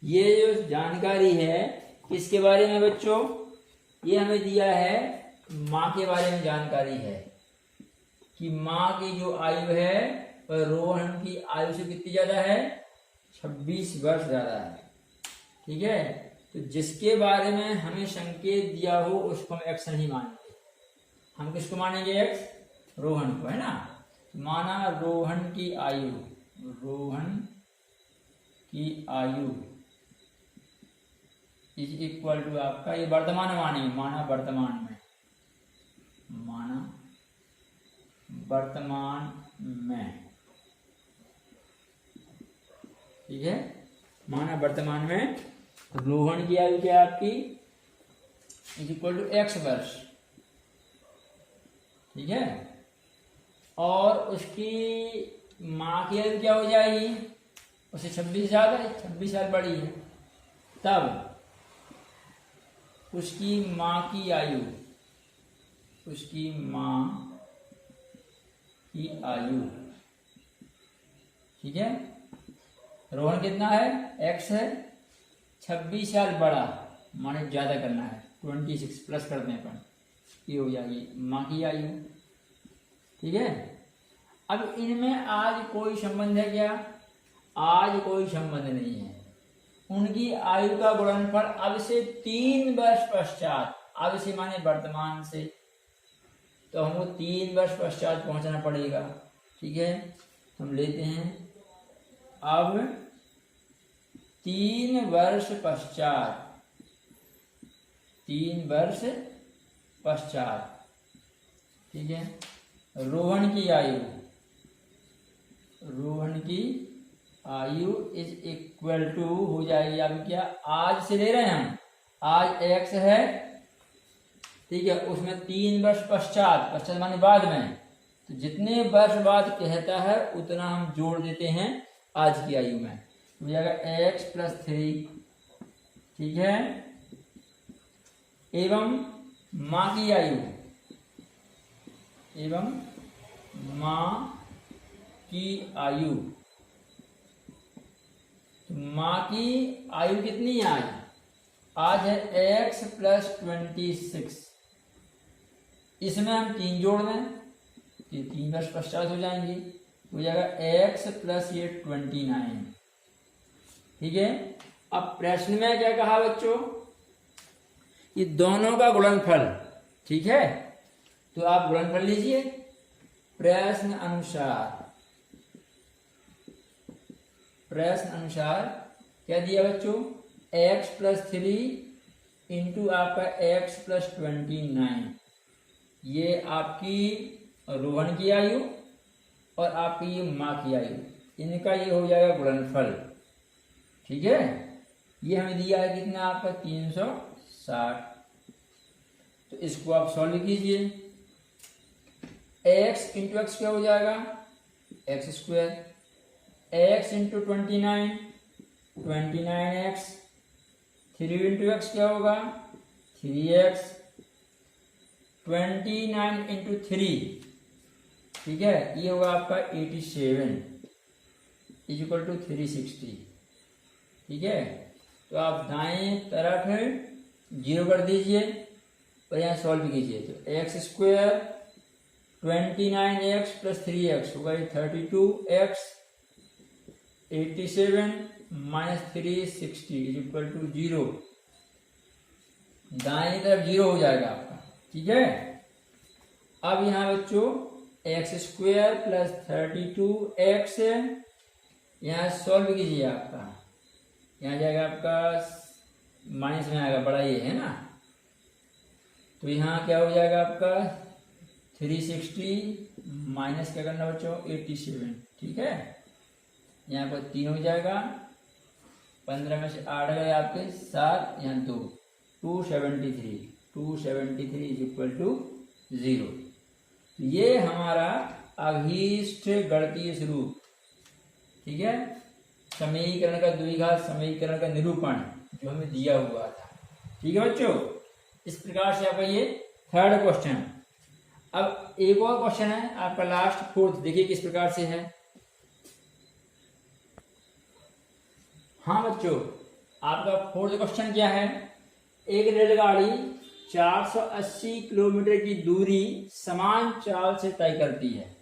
ये जो जानकारी है किसके बारे में बच्चों, ये हमें दिया है माँ के बारे में जानकारी है कि माँ की जो आयु है वह रोहन की आयु से कितनी ज्यादा है, 26 वर्ष ज्यादा है। ठीक है, तो जिसके बारे में हमें संकेत दिया हो उसको हम एक्स नहीं मानेंगे, हम किसको मानेंगे, एक्स, रोहन को, है ना। माना रोहन की आयु, रोहन की आयु इज इक्वल टू आपका, ये वर्तमान में मानेंगे, माना वर्तमान में, माना वर्तमान में, ठीक है, माना वर्तमान में रोहन की आयु क्या है आपकी, इज इक्वल टू एक्स वर्ष। ठीक है, और उसकी माँ की आयु क्या हो जाएगी, उसे 26 ज्यादा है, 26 साल बड़ी है, तब उसकी माँ की आयु, उसकी माँ की आयु, ठीक है, रोहन कितना है, एक्स है, 26 साल बड़ा, माने ज्यादा करना है, 26 प्लस करते हैं अपन, ये हो जाएगी माँ की आयु। ठीक है, अब इनमें आज कोई संबंध है क्या, आज कोई संबंध नहीं है। उनकी आयु का गुणनफल अब से 3 वर्ष पश्चात, अब से माने वर्तमान से, तो हमको 3 वर्ष पश्चात पहुंचना पड़ेगा। ठीक है, हम लेते हैं अब 3 वर्ष पश्चात, 3 वर्ष पश्चात, ठीक है, रोहन की आयु, रोहन की आयु इज इक्वल टू हो जाएगी अब क्या, आज से ले रहे हैं हम, आज एक्स है, ठीक है, उसमें 3 वर्ष पश्चात, पश्चात माने बाद में, तो जितने वर्ष बाद कहता है उतना हम जोड़ देते हैं आज की आयु में, हो जाएगा एक्स प्लस 3। ठीक है, एवं माँ की आयु, एवं माँ की आयु, तो माँ की आयु कितनी है आज, आज है एक्स प्लस 26, इसमें हम 3 जोड़ दें, ये 3 वर्ष पश्चात हो जाएंगे, हो जाएगा एक्स प्लस ये 29। ठीक है, अब प्रश्न में क्या कहा बच्चों, ये दोनों का गुणनफल ठीक है, तो आप गुणनफल लीजिए। प्रश्न अनुसार क्या दिया बच्चों, x+3 इंटू आपका x+29, ये आपकी रोहन की आयु और आपकी ये माँ की आयु, इनका ये हो जाएगा गुणनफल। ठीक है, ये हमें दिया है कितना आपका 360। तो इसको आप सॉल्व कीजिए। x इंटू एक्स क्या हो जाएगा, x², x into 29 29x, 3 into x क्या होगा 3x, 29 इंटू 3, ठीक है, ये होगा आपका 87 इक्वल टू 360। ठीक है, तो आप दाएं तरफ 0 कर दीजिए और यहाँ सॉल्व कीजिए। तो x² 29x + 3x होगा 32x, 87 - 360 इक्वल टू 0। दाएं तरफ 0 हो जाएगा आपका। ठीक है, अब यहाँ बच्चों x² + 32x यहाँ सॉल्व कीजिए। आपका यहाँ जाएगा आपका माइनस में आएगा, बड़ा ये है ना, तो यहाँ क्या हो जाएगा आपका 360 माइनस क्या करना बच्चों 87। ठीक है, यहाँ पर 3 हो जाएगा, 15 में से 8 गए आपके 7, यहाँ 2, 273 इक्वल टू 0। ये हमारा अभीष्ट गणितीय स्वरूप, ठीक है, समीकरण का द्विघात समीकरण का निरूपण जो हमें दिया हुआ था। ठीक है बच्चों, इस प्रकार से आपका ये 3rd क्वेश्चन। अब एक और क्वेश्चन है आपका लास्ट 4th, देखिए किस प्रकार से है। हाँ बच्चों, आपका 4th क्वेश्चन क्या है, एक रेलगाड़ी 480 किलोमीटर की दूरी समान चाल से तय करती है।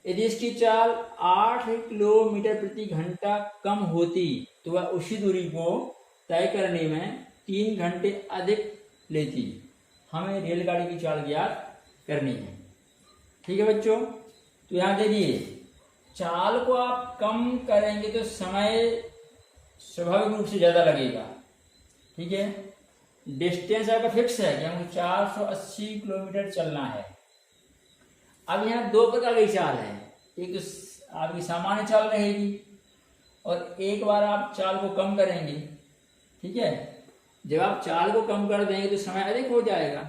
यदि इसकी चाल 8 किलोमीटर प्रति घंटा कम होती तो वह उसी दूरी को तय करने में 3 घंटे अधिक लेती। हमें रेलगाड़ी की चाल ज्ञात करनी है। ठीक है बच्चों, तो यहाँ देखिए, चाल को आप कम करेंगे तो समय स्वाभाविक रूप से ज़्यादा लगेगा। ठीक है, डिस्टेंस आपका फिक्स है कि हमको 480 किलोमीटर चलना है। अब यहाँ 2 प्रकार की चाल है, एक तो आपकी सामान्य चाल रहेगी और एक बार आप चाल को कम करेंगे। ठीक है, जब आप चाल को कम कर देंगे तो समय अधिक हो जाएगा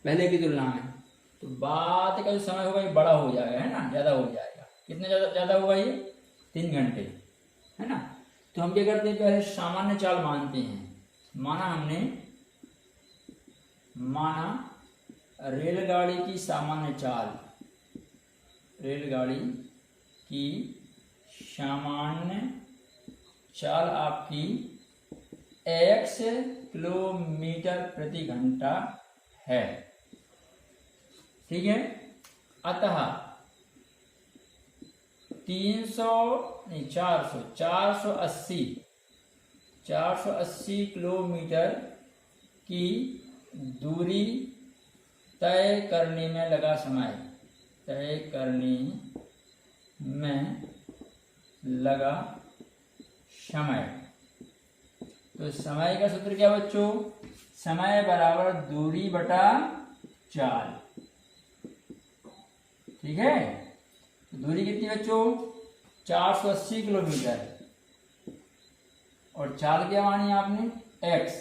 पहले की तुलना में, तो बाद का जो समय होगा ये बड़ा हो जाएगा, है ना, ज़्यादा हो जाएगा। कितना ज़्यादा होगा ये 3 घंटे, है ना। तो हम क्या करते हैं, पहले सामान्य चाल मानते हैं। माना रेलगाड़ी की सामान्य चाल, रेलगाड़ी की सामान्य चाल आपकी x किलोमीटर प्रति घंटा है। ठीक है, अतः 480 किलोमीटर की दूरी तय करने में लगा समय, तो समय का सूत्र क्या बच्चों, समय बराबर दूरी बटा चाल। ठीक है, तो दूरी कितनी बच्चों 480 किलोमीटर और चाल क्या मानी आपने x,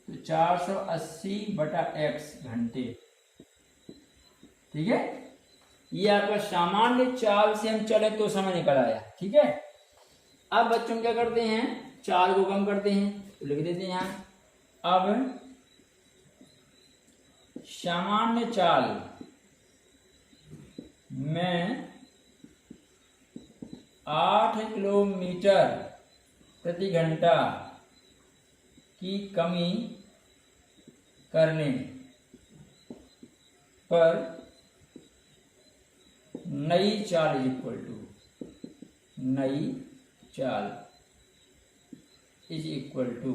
तो 480 बटा x घंटे। ठीक है, ये आपका सामान्य चाल से हम चले तो समय निकल आया। ठीक है, अब बच्चों क्या करते हैं, चाल को कम करते हैं, तो लिख देते हैं यहाँ, अब सामान्य चाल में 8 किलोमीटर प्रति घंटा की कमी करने पर नई चाल इज इक्वल टू।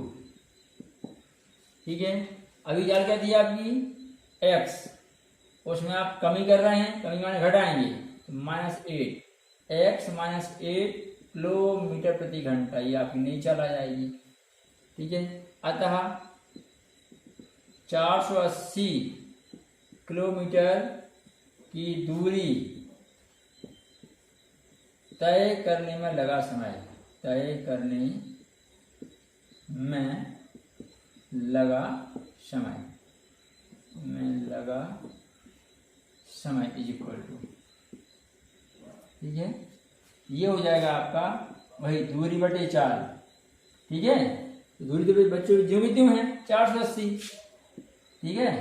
ठीक है, अभी चाल क्या दी आपकी एक्स, उसमें आप कमी कर रहे हैं, कमी माने घटाएंगे, तो -8 एक्स -8 किलोमीटर प्रति घंटा, ये आपकी नहीं चला जाएगी। ठीक है, अतः 480 किलोमीटर की दूरी तय करने में लगा समय, तय करने में लगा समय, इज इक्वल टू, ठीक है, ये हो जाएगा आपका वही दूरी बटे 4। ठीक है, तो दूरी तो बच्चों ज्यों भी त्यों है 480। ठीक है,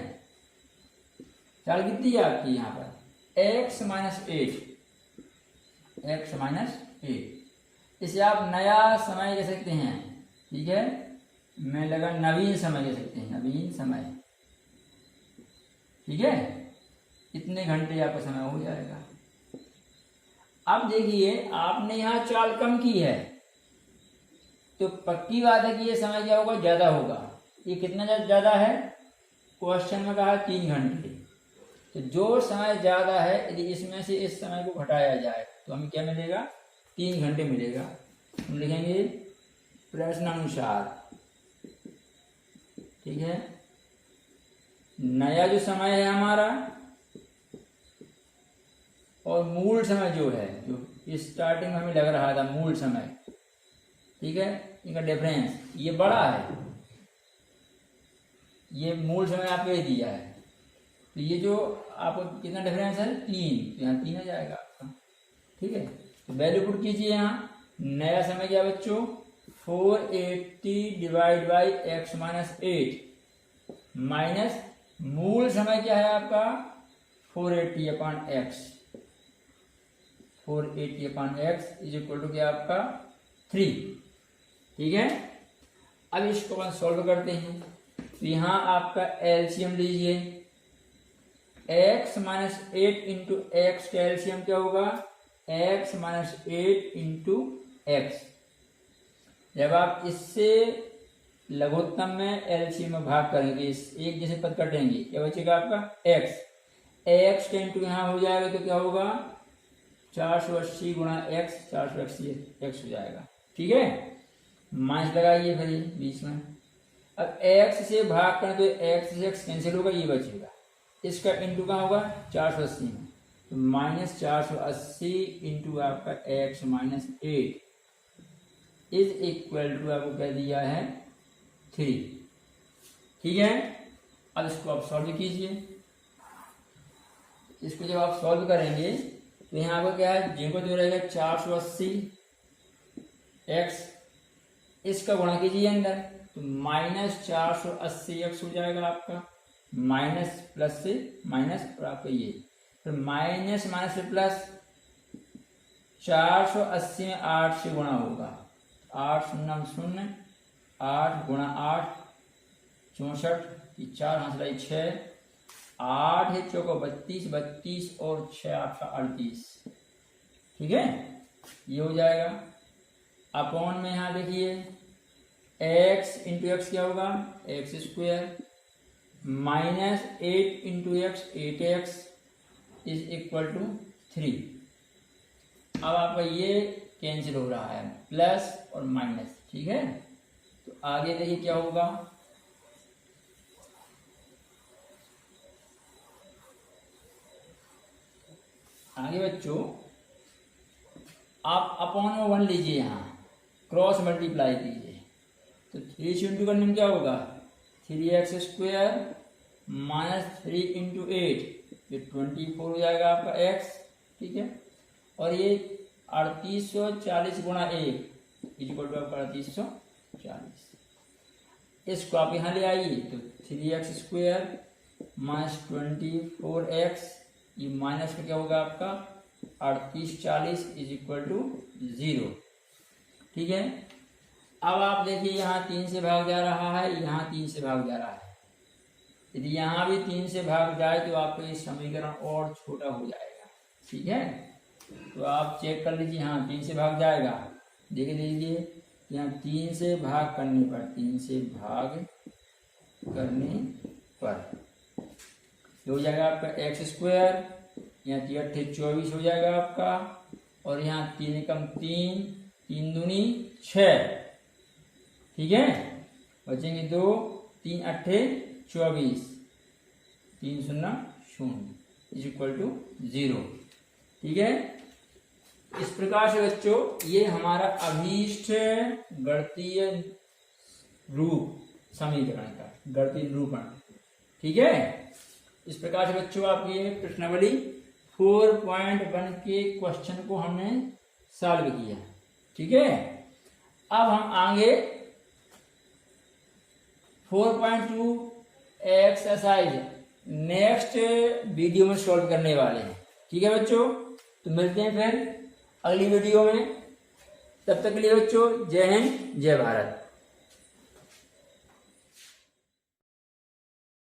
चाल कितनी है आपकी यहाँ पर x -8, इसे आप नया समय कह सकते हैं। ठीक है, मैं लगा नवीन समय कह सकते हैं, नवीन समय। ठीक है, इतने घंटे आपका समय हो जाएगा। अब देखिए आपने यहाँ चाल कम की है, तो पक्की बात है कि ये समय क्या होगा, ज्यादा होगा। ये कितना ज्यादा है, क्वेश्चन में कहा 3 घंटे, तो जो समय ज्यादा है यदि इसमें से इस समय को घटाया जाए तो हमें क्या मिलेगा, 3 घंटे मिलेगा। हम लिखेंगे प्रश्नानुसार। ठीक है, नया जो समय है हमारा और मूल समय जो है, जो स्टार्टिंग में हमें लग रहा था मूल समय, ठीक है, इनका डिफरेंस ये बड़ा है, ये मूल समय आपको ये दिया है, तो ये जो आपको कितना डिफरेंस है 3, तो यहाँ 3 आ जाएगा आपका। ठीक है, तो वैल्यू पुट कीजिए यहाँ। नया समय क्या बच्चों, 480 डिवाइड बाई x -8 माइनस मूल समय क्या है आपका 480/x, 480/x is equal to क्या आपका 3। ठीक है, अब इसको अपन सॉल्व करते हैं। तो यहाँ आपका एलसीएम लीजिए, x -8 इंटू एक्स का एलसीएम क्या होगा, x -8 इंटू एक्स। जब आप इससे लघुत्तम में एलसीएम में भाग करेंगे, इस एक जैसे पद कटेंगे, क्या बचेगा आपका x का इंटू यहाँ हो जाएगा तो क्या होगा 480 गुणा x, 480 x हो जाएगा। ठीक है, माइनस लगाइए फिर ये बीच में। अब x से भाग करें तो x से x कैंसिल होगा, ये बचेगा, इसका इंटू कहाँ होगा 480 में, तो -480 इंटू आपका x -8 इज इक्वल टू आपको कह दिया है 3। ठीक है, अब इसको आप सॉल्व कीजिए। इसको जब आप सॉल्व करेंगे तो यहाँ पर क्या है, जिनको जो रहेगा 480 x, इसका गुणा कीजिए अंदर, तो -480 x हो जाएगा आपका, माइनस प्लस से माइनस और आपका ये, फिर माइनस माइनस से प्लस, 480 में 8 से गुणा होगा, 8 0 0, 8 गुणा 8 64, 4 हाथ लाई 6, 8 है चौको 32, 32 और 6 आपका 38। ठीक है, ये हो जाएगा। अपॉन में यहाँ देखिए x इंटू एक्स क्या होगा, x² -8 into x 8x is equal to 3। अब आपका ये कैंसिल हो रहा है, प्लस और माइनस। ठीक है, तो आगे देखिए क्या होगा, आगे बच्चों आप अपॉन में 1 लीजिए, यहाँ क्रॉस मल्टीप्लाई कीजिए, तो 3 से इंटू करने में क्या होगा 3x² -3 इंटू 8, ये 24 हो जाएगा आपका x। ठीक है, और ये 3840 गुणा 1 इक्वल टू आपका 3840। इसको आप यहाँ ले आइए, तो 3x² -24x, ये माइनस का क्या होगा आपका 3840 इज इक्वल टू 0। ठीक है, अब आप देखिए यहाँ 3 से भाग जा रहा है, यहाँ 3 से भाग जा रहा है, यदि यहाँ भी 3 से भाग जाए तो आपको ये समीकरण और छोटा हो जाएगा। ठीक है, तो आप चेक कर लीजिए, यहाँ 3 से भाग जाएगा, देख लीजिए यहाँ 3 से भाग करने पर, 3 से भाग करने पर ये हो जाएगा आपका एक्स स्क्वायर, यहाँ 3×8 = 24 हो जाएगा आपका, और यहाँ 3 एकम 3, 3 दूनी 6, ठीक है। बचेंगे 2, 3 8 24, 3 0 0 = 0, ठीक है। इस प्रकार से बच्चों ये हमारा अभीष्ट गणितीय रूप समीकरण का गणितीय निरूपण, ठीक है। इस प्रकार से बच्चों आपकी ये प्रश्नावली 4.1 के क्वेश्चन को हमने सॉल्व किया, ठीक है। अब हम आगे 4.2 एक्सरसाइज नेक्स्ट वीडियो में सॉल्व करने वाले हैं, ठीक है बच्चों। तो मिलते हैं फिर अगली वीडियो में, तब तक के लिए बच्चों जय हिंद जय भारत।